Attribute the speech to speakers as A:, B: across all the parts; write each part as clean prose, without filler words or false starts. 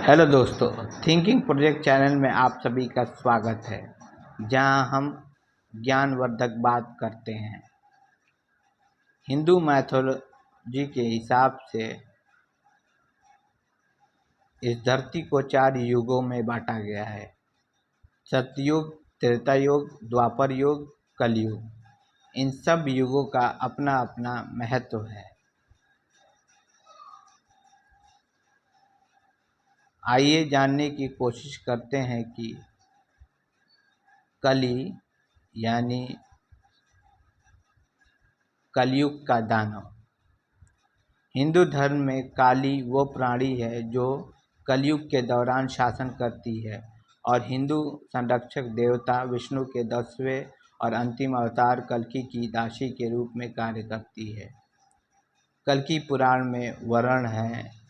A: Hello दोस्तों, thinking project channel में आप सभी का स्वागत है, जहां हम ज्ञानवर्धक बात करते हैं। हिंदू मैथोलॉजी के हिसाब से इस धरती को 4 युगों में बांटा गया है: सतयुग, त्रेता युग, द्वापर युग, कलयुग। इन सब युगों का अपना अपना महत्व है। आइए जानने की कोशिश करते हैं कि कली यानी कलयुग का दानव। हिंदू धर्म में काली वो प्राणी है जो कलयुग के दौरान शासन करती है और हिंदू संरक्षक देवता विष्णु के 10वें और अंतिम अवतार कल्कि की दासी के रूप में कार्य करती है। कल्कि पुराण में वर्णन है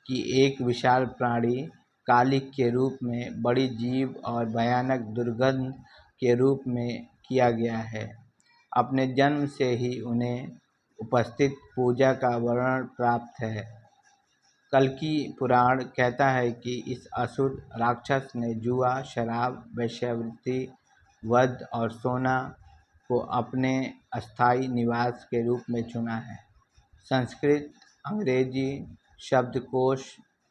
A: कि एक विशाल प्राणी कालिक के रूप में बड़ी जीव और भयानक दुर्गंध के रूप में किया गया है। अपने जन्म से ही उन्हें उपस्थित पूजा का वर्णन प्राप्त है। कल्कि पुराण कहता है कि इस असुर राक्षस ने जुआ, शराब, वेश्यावृत्ति, वध और सोना को अपने अस्थायी निवास के रूप में चुना है। संस्कृत अंग्रेजी शब्दकोश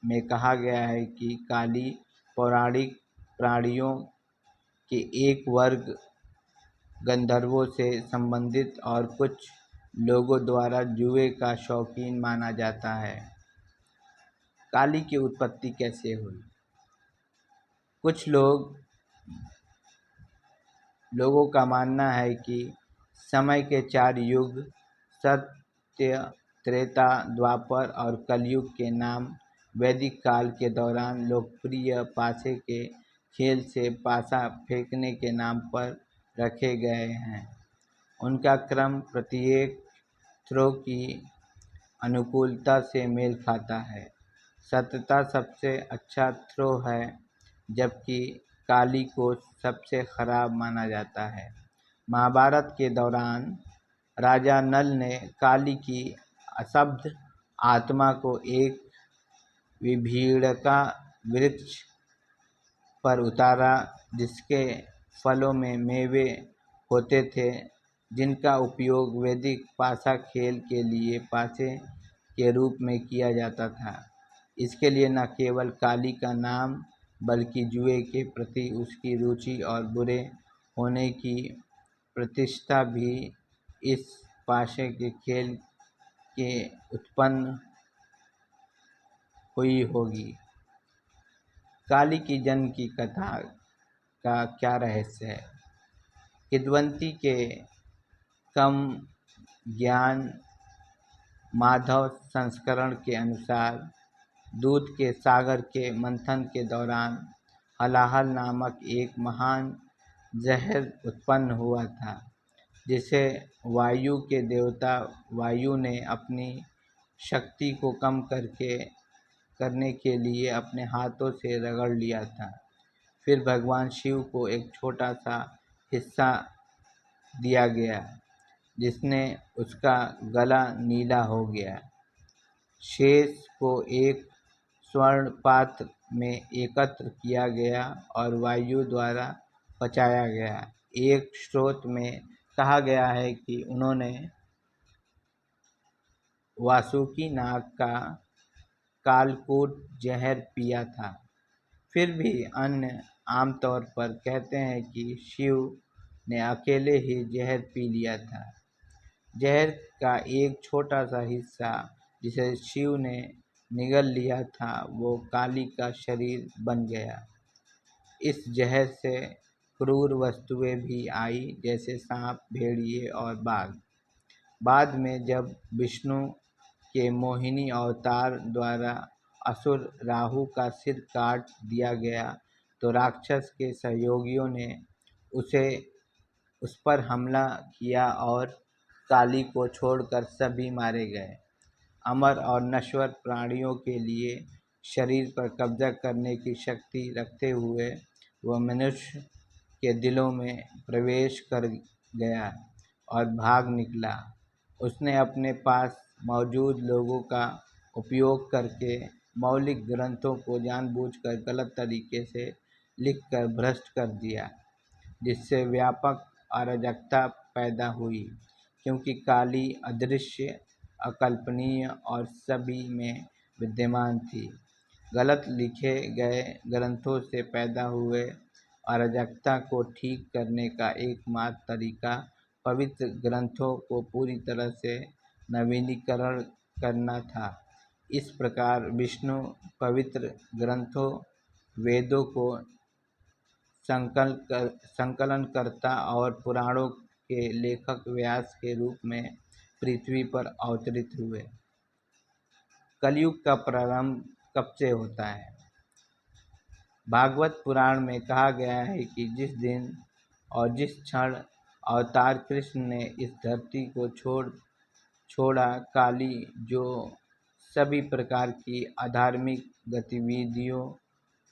A: में कहा गया है कि काली पौराणिक प्राणियों के एक वर्ग गंधर्वों से संबंधित और कुछ लोगों द्वारा जुए का शौकीन माना जाता है। काली की उत्पत्ति कैसे हुई? कुछ लोगों का मानना है कि समय के 4 युग सत्य, त्रेता, द्वापर और कलयुग के नाम वैदिक काल के दौरान लोकप्रिय पासे के खेल से पासा फेंकने के नाम पर रखे गए हैं। उनका क्रम प्रत्येक थ्रो की अनुकूलता से मेल खाता है। सत्यता सबसे अच्छा थ्रो है, जबकि काली को सबसे खराब माना जाता है। महाभारत के दौरान राजा नल ने काली की अशुद्ध आत्मा को एक विभीड़का वृक्ष पर उतारा, जिसके फलों में मेवे होते थे, जिनका उपयोग वैदिक पासा खेल के लिए पासे के रूप में किया जाता था। इसके लिए न केवल काली का नाम बल्कि जुए के प्रति उसकी रुचि और बुरे होने की प्रतिष्ठा भी इस पासे के खेल के उत्पन्न हुई होगी। काली की जन्म की कथा का क्या रहस्य है? किंवदंती के कम ज्ञान माधव संस्करण के अनुसार दूध के सागर के मंथन के दौरान हलाहल नामक एक महान जहर उत्पन्न हुआ था, जिसे वायु के देवता वायु ने अपनी शक्ति को कम करने के लिए अपने हाथों से रगड़ लिया था। फिर भगवान शिव को एक छोटा सा हिस्सा दिया गया, जिसने उसका गला नीला हो गया। शेष को एक स्वर्ण पात्र में एकत्र किया गया और वायु द्वारा पचाया गया। एक स्रोत में कहा गया है कि उन्होंने वासुकी नाग का कालकूट जहर पिया था। फिर भी अन्य आमतौर पर कहते हैं कि शिव ने अकेले ही जहर पी लिया था। जहर का एक छोटा सा हिस्सा जिसे शिव ने निगल लिया था, वो काली का शरीर बन गया। इस जहर से क्रूर वस्तुएं भी आई, जैसे सांप, भेड़िए और बाघ। बाद में जब विष्णु के मोहिनी अवतार द्वारा असुर राहु का सिर काट दिया गया, तो राक्षस के सहयोगियों ने उस पर हमला किया और काली को छोड़कर सभी मारे गए। अमर और नश्वर प्राणियों के लिए शरीर पर कब्जा करने की शक्ति रखते हुए वह मनुष्य के दिलों में प्रवेश कर गया और भाग निकला। उसने अपने पास मौजूद लोगों का उपयोग करके मौलिक ग्रंथों को जानबूझकर गलत तरीके से लिखकर भ्रष्ट कर दिया, जिससे व्यापक अराजकता पैदा हुई, क्योंकि काली अदृश्य, अकल्पनीय और सभी में विद्यमान थी। गलत लिखे गए ग्रंथों से पैदा हुए अराजकता को ठीक करने का एकमात्र तरीका पवित्र ग्रंथों को पूरी तरह से नवीनीकरण करना था। इस प्रकार विष्णु पवित्र ग्रंथों, वेदों को संकलनकर्ता और पुराणों के लेखक व्यास के रूप में पृथ्वी पर अवतरित हुए। कलयुग का प्रारंभ कब से होता है? भागवत पुराण में कहा गया है कि जिस दिन और जिस क्षण अवतार कृष्ण ने इस धरती को छोड़ा, काली, जो सभी प्रकार की अधार्मिक गतिविधियों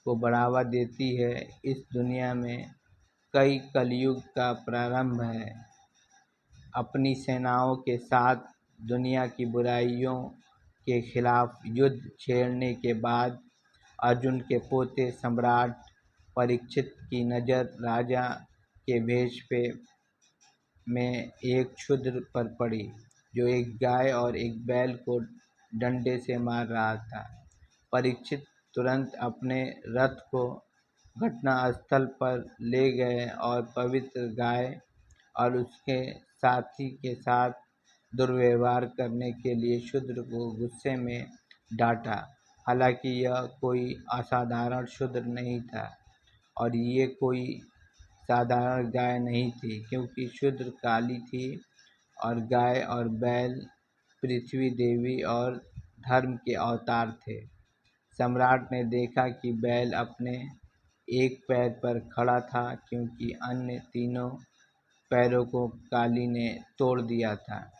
A: को बढ़ावा देती है, इस दुनिया में कई कलयुग का प्रारंभ है। अपनी सेनाओं के साथ दुनिया की बुराइयों के खिलाफ युद्ध छेड़ने के बाद अर्जुन के पोते सम्राट परीक्षित की नज़र राजा के भेष में एक क्षुद्र पर पड़ी, जो एक गाय और एक बैल को डंडे से मार रहा था। परीक्षित तुरंत अपने रथ को घटनास्थल पर ले गए और पवित्र गाय और उसके साथी के साथ दुर्व्यवहार करने के लिए शूद्र को गुस्से में डांटा। हालांकि यह कोई असाधारण शूद्र नहीं था और ये कोई साधारण गाय नहीं थी, क्योंकि शूद्र काली थी और गाय और बैल पृथ्वी देवी और धर्म के अवतार थे। सम्राट ने देखा कि बैल अपने एक पैर पर खड़ा था, क्योंकि अन्य तीनों पैरों को काली ने तोड़ दिया था।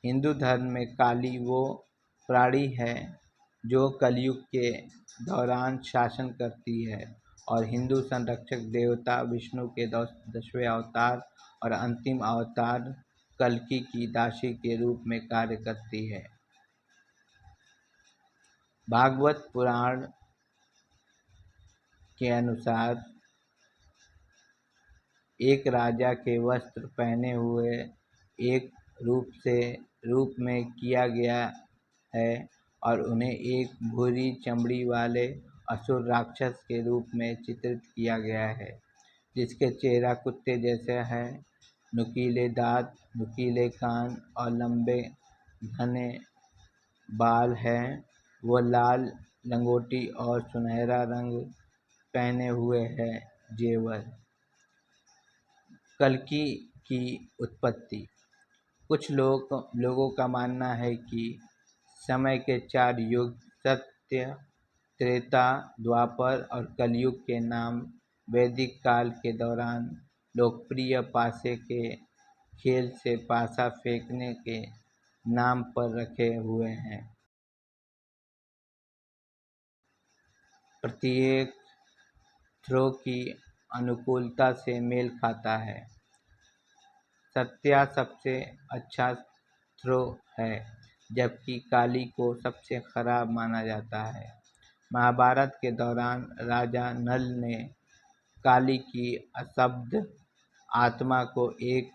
A: हिंदू धर्म में काली वो प्राणी है जो कलयुग के दौरान शासन करती है और हिंदू संरक्षक देवता विष्णु के 10वें अवतार और अंतिम अवतार कल्कि की दासी के रूप में कार्य करती है। भागवत पुराण के अनुसार एक राजा के वस्त्र पहने हुए एक रूप में किया गया है और उन्हें एक भूरी चमड़ी वाले असुर राक्षस के रूप में चित्रित किया गया है, जिसके चेहरा कुत्ते जैसा है, नुकीले दांत, नुकीले कान और लंबे घने बाल हैं। वो लाल लंगोटी और सुनहरा रंग पहने हुए है। जेवर। कल्कि की उत्पत्ति। कुछ लोगों का मानना है कि समय के 4 युग सत्य, त्रेता, द्वापर और कलयुग के नाम वैदिक काल के दौरान लोकप्रिय पासे के खेल से पासा फेंकने के नाम पर रखे हुए हैं। प्रत्येक थ्रो की अनुकूलता से मेल खाता है। सत्या सबसे अच्छा थ्रो है, जबकि काली को सबसे खराब माना जाता है। महाभारत के दौरान राजा नल ने काली की अशुद्ध आत्मा को एक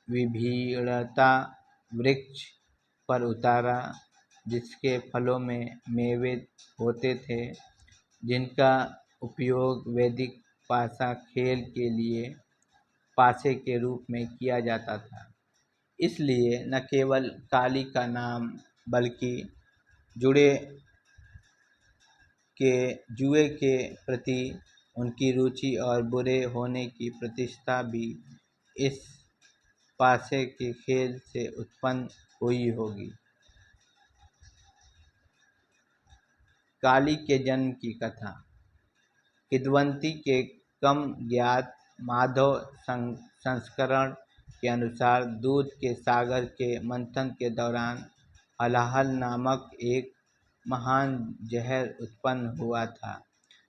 A: विभीड़ता वृक्ष पर उतारा, जिसके फलों में मेवे होते थे, जिनका उपयोग वैदिक पासा खेल के लिए पासे के रूप में किया जाता था। इसलिए न केवल काली का नाम, बल्कि जुए के प्रति उनकी रुचि और बुरे होने की प्रतिष्ठा भी इस पासे के खेल से उत्पन्न हुई होगी। काली के जन्म की कथा। किंवदंती के कम ज्ञात माधव संस्करण के अनुसार दूध के सागर के मंथन के दौरान हलाहल नामक एक महान जहर उत्पन्न हुआ था,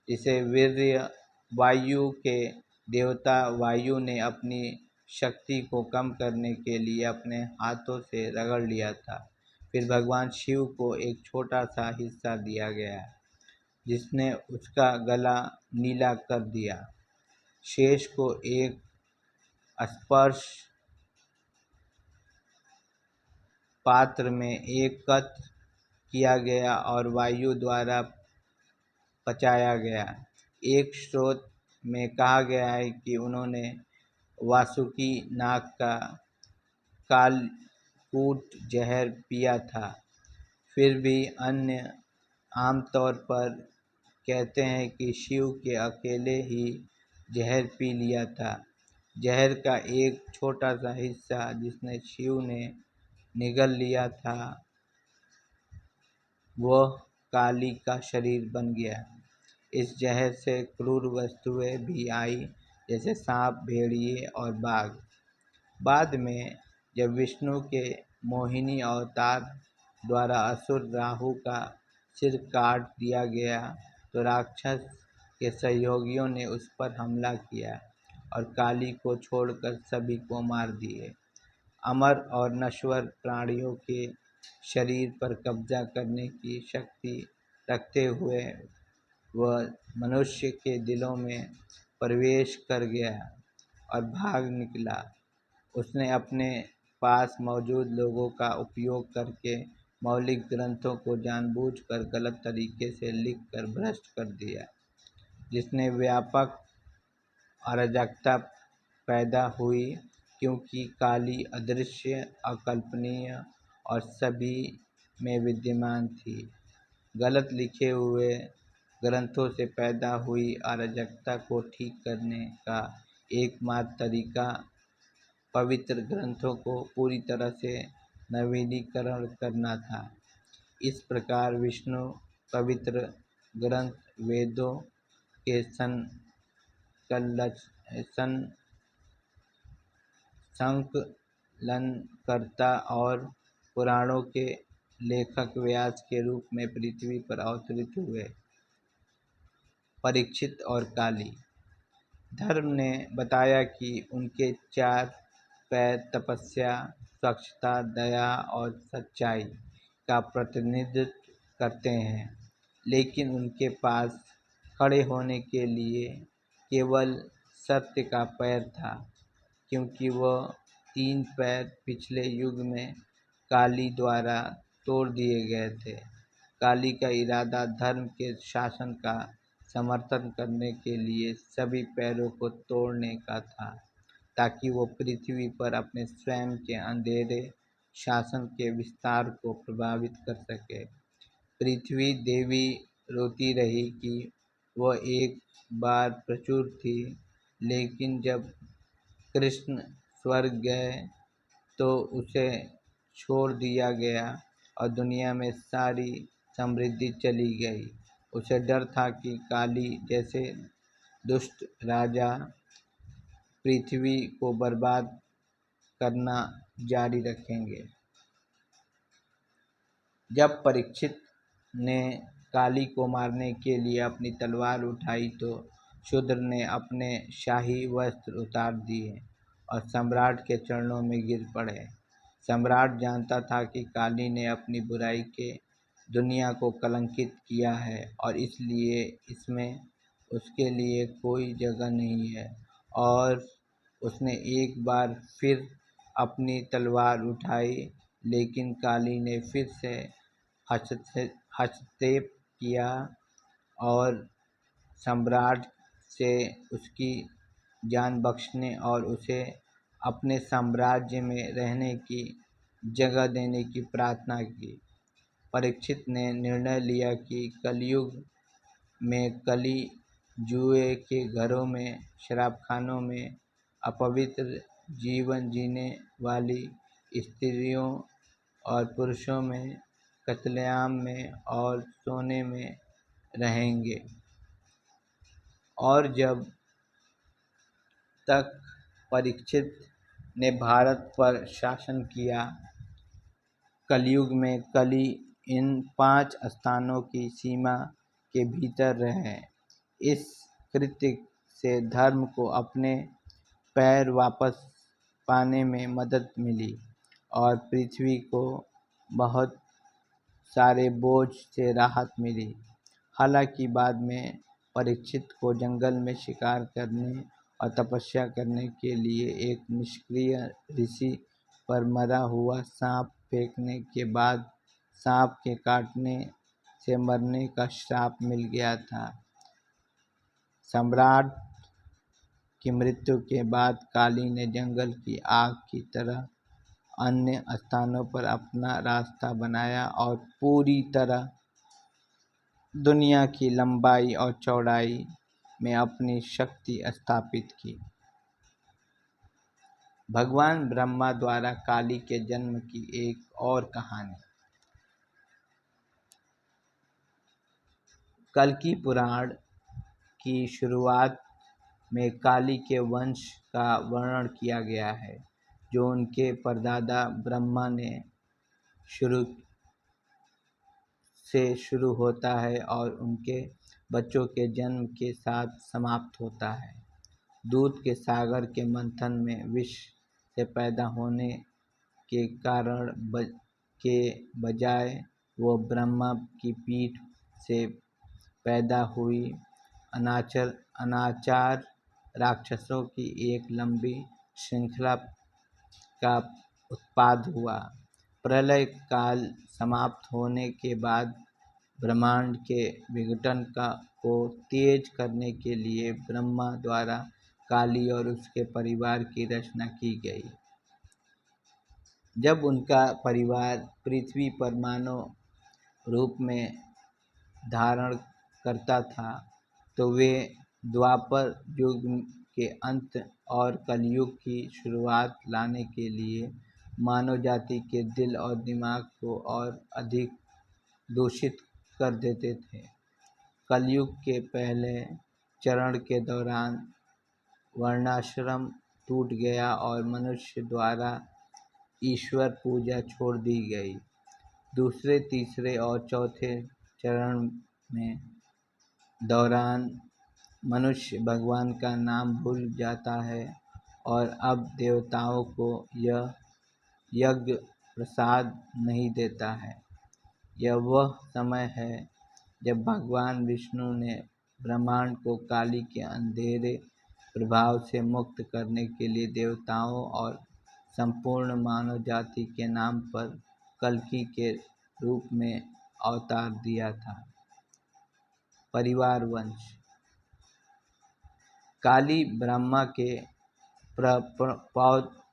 A: जिसे वीर्य वायु के देवता वायु ने अपनी शक्ति को कम करने के लिए अपने हाथों से रगड़ लिया था। फिर भगवान शिव को एक छोटा सा हिस्सा दिया गया जिसने उसका गला नीला कर दिया। शेष को एक स्पर्श पात्र में एकत्र किया गया और वायु द्वारा पचाया गया। एक स्रोत में कहा गया है कि उन्होंने वासुकी नाग का कालकूट जहर पिया था। फिर भी अन्य आमतौर पर कहते हैं कि शिव के अकेले ही जहर पी लिया था। जहर का एक छोटा सा हिस्सा जिसने शिव ने निगल लिया था वह काली का शरीर बन गया। इस जहर से क्रूर वस्तुएं भी आई, जैसे सांप, भेड़िए और बाघ। बाद में जब विष्णु के मोहिनी अवतार द्वारा असुर राहु का सिर काट दिया गया तो राक्षस के सहयोगियों ने उस पर हमला किया और काली को छोड़कर सभी को मार दिए। अमर और नश्वर प्राणियों के शरीर पर कब्जा करने की शक्ति रखते हुए वह मनुष्य के दिलों में प्रवेश कर गया और भाग निकला। उसने अपने पास मौजूद लोगों का उपयोग करके मौलिक ग्रंथों को जानबूझकर गलत तरीके से लिखकर भ्रष्ट कर दिया, जिसने व्यापक अराजकता पैदा हुई, क्योंकि काली अदृश्य, अकल्पनीय और सभी में विद्यमान थी। गलत लिखे हुए ग्रंथों से पैदा हुई अराजकता को ठीक करने का एकमात्र तरीका पवित्र ग्रंथों को पूरी तरह से नवीनीकरण करना था। इस प्रकार विष्णु पवित्र ग्रंथ वेदों के संकलनकर्ता और पुराणों के लेखक व्यास के रूप में पृथ्वी पर अवतरित हुए। परीक्षित और काली। धर्म ने बताया कि उनके 4 पैर तपस्या, स्वच्छता, दया और सच्चाई का प्रतिनिधित्व करते हैं, लेकिन उनके पास खड़े होने के लिए केवल सत्य का पैर था, क्योंकि वह 3 पैर पिछले युग में काली द्वारा तोड़ दिए गए थे। काली का इरादा धर्म के शासन का समर्थन करने के लिए सभी पैरों को तोड़ने का था, ताकि वो पृथ्वी पर अपने स्वयं के अंधेरे शासन के विस्तार को प्रभावित कर सके। पृथ्वी देवी रोती रही कि वह एक बार प्रचुर थी, लेकिन जब कृष्ण स्वर्ग गए तो उसे छोड़ दिया गया और दुनिया में सारी समृद्धि चली गई। उसे डर था कि काली जैसे दुष्ट राजा पृथ्वी को बर्बाद करना जारी रखेंगे। जब परीक्षित ने काली को मारने के लिए अपनी तलवार उठाई तो शूद्र ने अपने शाही वस्त्र उतार दिए और सम्राट के चरणों में गिर पड़े। सम्राट जानता था कि काली ने अपनी बुराई के दुनिया को कलंकित किया है और इसलिए इसमें उसके लिए कोई जगह नहीं है, और उसने एक बार फिर अपनी तलवार उठाई, लेकिन काली ने फिर से हस्तक्षेप किया और सम्राट से उसकी जान बख्शने और उसे अपने साम्राज्य में रहने की जगह देने की प्रार्थना की। परीक्षित ने निर्णय लिया कि कलयुग में कली जुए के घरों में, शराबखानों में, अपवित्र जीवन जीने वाली स्त्रियों और पुरुषों में, कत्लेआम में और सोने में रहेंगे। और जब तक परीक्षित ने भारत पर शासन किया, कलयुग में कली इन 5 स्थानों की सीमा के भीतर रहे। इस कृत्य से धर्म को अपने पैर वापस पाने में मदद मिली और पृथ्वी को बहुत सारे बोझ से राहत मिली। हालांकि बाद में परीक्षित को जंगल में शिकार करने और तपस्या करने के लिए एक निष्क्रिय ऋषि पर मरा हुआ सांप फेंकने के बाद सांप के काटने से मरने का श्राप मिल गया था। सम्राट की मृत्यु के बाद काली ने जंगल की आग की तरह अन्य स्थानों पर अपना रास्ता बनाया और पूरी तरह दुनिया की लंबाई और चौड़ाई में अपनी शक्ति स्थापित की। भगवान ब्रह्मा द्वारा काली के जन्म की एक और कहानी। कल्कि पुराण की शुरुआत में काली के वंश का वर्णन किया गया है, जो उनके परदादा ब्रह्मा ने शुरू होता है और उनके बच्चों के जन्म के साथ समाप्त होता है। दूध के सागर के मंथन में विष से पैदा होने के कारण के बजाय वो ब्रह्मा की पीठ से पैदा हुई अनाचार राक्षसों की एक लंबी श्रृंखला का उत्पाद हुआ। प्रलय काल समाप्त होने के बाद ब्रह्मांड के विघटन को तेज करने के लिए ब्रह्मा द्वारा काली और उसके परिवार की रचना की गई। जब उनका परिवार पृथ्वी पर मानव रूप में धारण करता था, तो वे द्वापर युग के अंत और कलयुग की शुरुआत लाने के लिए मानव जाति के दिल और दिमाग को और अधिक दूषित कर देते थे। कलयुग के पहले चरण के दौरान वर्णाश्रम टूट गया और मनुष्य द्वारा ईश्वर पूजा छोड़ दी गई। दूसरे, तीसरे और चौथे चरण में दौरान मनुष्य भगवान का नाम भूल जाता है और अब देवताओं को यह यज्ञ प्रसाद नहीं देता है। यह वह समय है जब भगवान विष्णु ने ब्रह्मांड को काली के अंधेरे प्रभाव से मुक्त करने के लिए देवताओं और संपूर्ण मानव जाति के नाम पर कल्कि के रूप में अवतार दिया था। परिवार वंश। काली ब्रह्मा के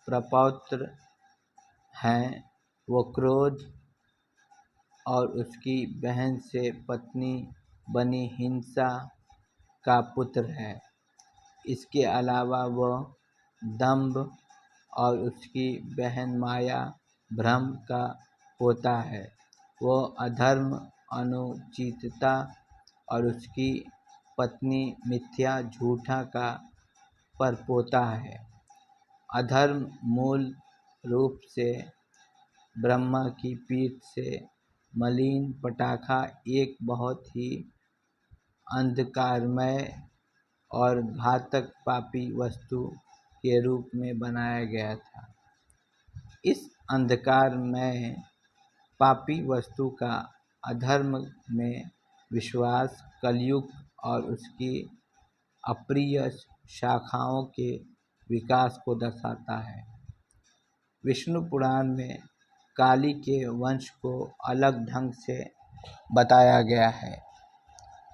A: प्रपौत्र हैं। वो क्रोध और उसकी बहन से पत्नी बनी हिंसा का पुत्र है। इसके अलावा वह दंभ और उसकी बहन माया भ्रम का पोता है। वह अधर्म, अनुचितता और उसकी पत्नी मिथ्या झूठा का परपोता है। अधर्म मूल रूप से ब्रह्मा की पीठ से मलिन पटाखा एक बहुत ही अंधकारमय और घातक पापी वस्तु के रूप में बनाया गया था। इस अंधकारमय पापी वस्तु का अधर्म में विश्वास कलयुग और उसकी अप्रिय शाखाओं के विकास को दर्शाता है। विष्णु पुराण में काली के वंश को अलग ढंग से बताया गया है।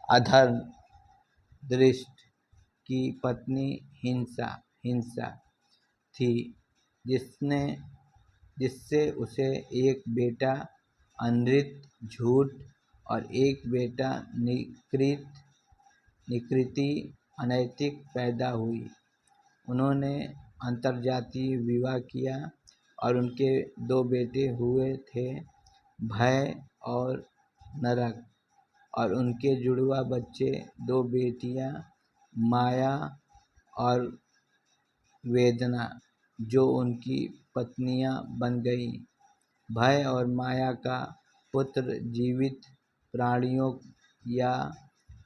A: अधर्म दृष्ट की पत्नी हिंसा थी, जिससे उसे एक बेटा अनृत, झूठ और एक बेटा निकृति, अनैतिक पैदा हुई। उन्होंने अंतर्जातीय विवाह किया और उनके 2 बेटे हुए थे, भय और नरक, और उनके जुड़वा बच्चे 2 बेटियां, माया और वेदना, जो उनकी पत्नियां बन गईं। भय और माया का पुत्र जीवित प्राणियों या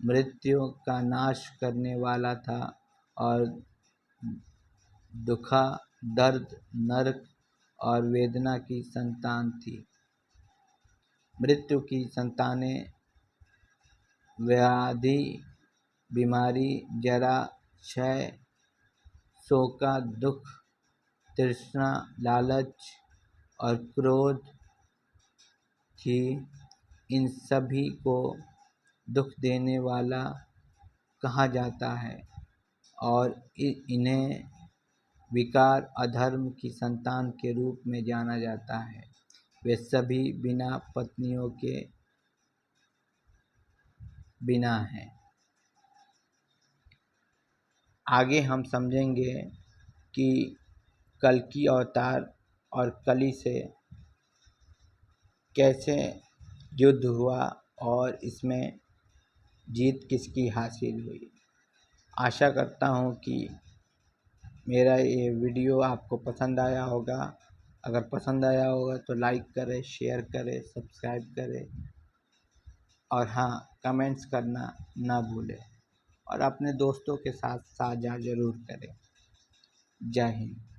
A: मृत्यु का नाश करने वाला था और दुख, दर्द, नरक और वेदना की संतान थी। मृत्यु की संतानें व्याधि, बीमारी, जरा, क्षय, शोका, दुख, तृष्णा, लालच और क्रोध थी। इन सभी को दुख देने वाला कहा जाता है और इन्हें विकार अधर्म की संतान के रूप में जाना जाता है। वे सभी बिना पत्नियों के बिना हैं। आगे हम समझेंगे कि कल्कि अवतार और कली से कैसे युद्ध हुआ और इसमें जीत किसकी हासिल हुई। आशा करता हूँ कि मेरा ये वीडियो आपको पसंद आया होगा। अगर पसंद आया होगा तो लाइक करें, शेयर करें, सब्सक्राइब करें और हाँ, कमेंट्स करना ना भूलें और अपने दोस्तों के साथ साझा ज़रूर करें। जय हिंद।